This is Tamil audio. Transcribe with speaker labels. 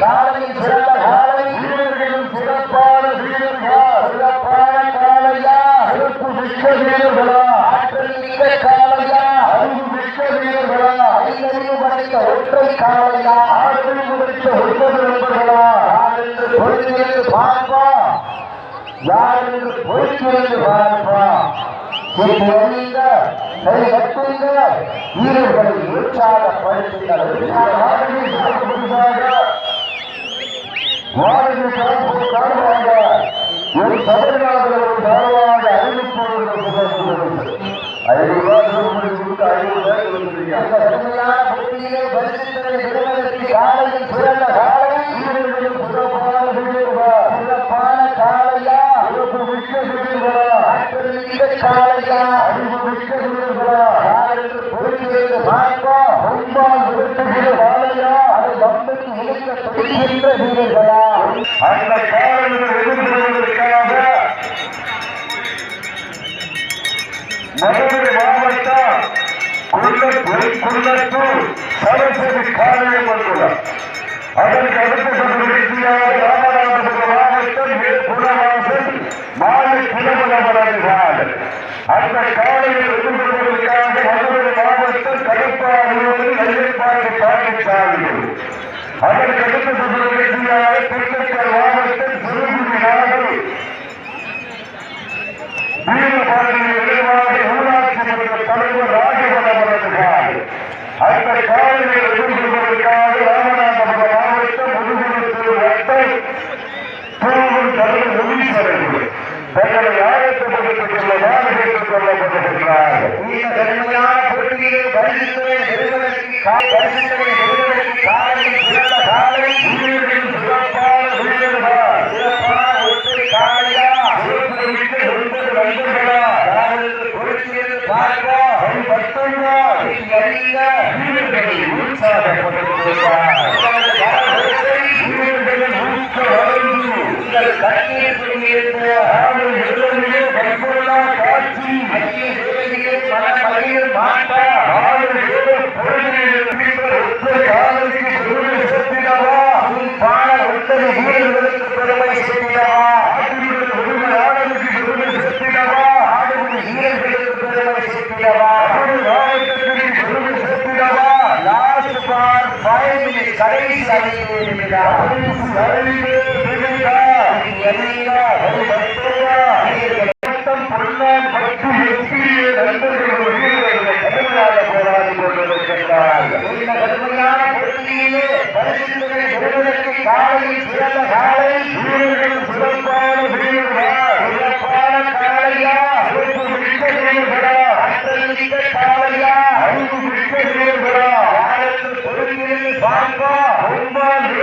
Speaker 1: காலையில் சிறந்த காலை வீரர்களும் சிறப்பான வீரர்கள் சிறப்பான காலையா சிறப்பு மிக்க வீரர்களா ஆற்றல் மிக்க காலையா அறிவு மிக்க வீரர்களா ஐந்தறிவு படைத்த ஒற்றை காலையா ஆற்றறிவு படைத்த 9 நண்பர்களா யார் என்று பொறுத்திருந்து பார்ப்பா யார் என்று பொறுத்திருந்து பார்ப்பா வீரர்களை உற்சாகப்படுத்தினர் காலையில் சிறந்த காலை வீரர்களும் சிறப்பான காலையா மிக்க வீரர்களா ஆற்றல் மிக்க காலையா அறிவு மிக்க வீரர்களா யார் என்று பொறுத்திருந்து பார்ப்பா பொன்பால் விருட்டுகிற காலையா அதை வம்புக்கு இணைக்க துடிக்கின்ற வீரர்களா அந்த காலையை எதிர்கொள்வதற்காக மதுரை மாவட்டம் குள்ளத்தூர் சரஸ்வதி காலையை வந்துள்ளார். அதற்கு அடுத்த நிகழ்ச்சியாக ராமநாதபுரம் மாவட்டம் குணவாசல் மாலை கிளம்புகிறார்கள். அந்த காலையில் எதிர்கொள்வதற்காக மதுரை மாவட்டம் கடப்பாடு ஐயப்பாடு பாண்டிச்சாலையில். அதற்கு அடுத்த நிகழ்ச்சியாக திண்டுக்கல் மாவட்டம் சிறுகுடி நாடு வீரபாண்டிய விரைவாக ஊராட்சி மன்ற தலைவர் ராஜபலவர்கள். அந்த காலையை எதிர்கொள்வதற்காக ராமநாதபுரம் மாவட்டம் முதுகுளத்தூர் வட்டம் தூவல் தலைவர் முனீஸ்வரர்கள் தங்களை ஆயத்தப்படுத்திக் கொள்ளலாம் கேட்டுக் கொள்ளப்பட்டிருக்கிறார்கள். இந்த கடுமையான போட்டியை பரிசுகளை பெறுவதற்கு காலையில் சிறந்த காலை வீரர்கள் சிறப்பான வீரர்கள் சிறப்பான ஒற்றை காலையா சிறப்பு மிக்க 9 நண்பர்களா யாருக்கு பொறுத்திருந்து பார்ப்பா பட்டுள்ளா வீரர்களை உற்சாகப்பட்டிருக்கிறார். வீரர்களின் ஊக்க வளர்ந்து உங்கள் கண்ணீர் புரிந்து ஆளும் எதிரிலே பற்பொருளா காட்சி மத்திய சேவையிலே பல மகளிர் மாட்டா ஆளும் காலைக்கு பெருமை சேர்த்திடவா உன் பாட ஒத்தனை வீரர்களுக்கு பெருமை சேர்த்திடவா ஆளுக்கு பெருமை சேர்த்திடவா ஆளுக்கு வீரர்களுக்கு பெருமை சேர்த்திடவா மாவட்டத்திற்கு பெருமை சேர்த்திடவா லாஸ்ட் பார் 5 மினிட் கடைசி காலையில் சிறந்த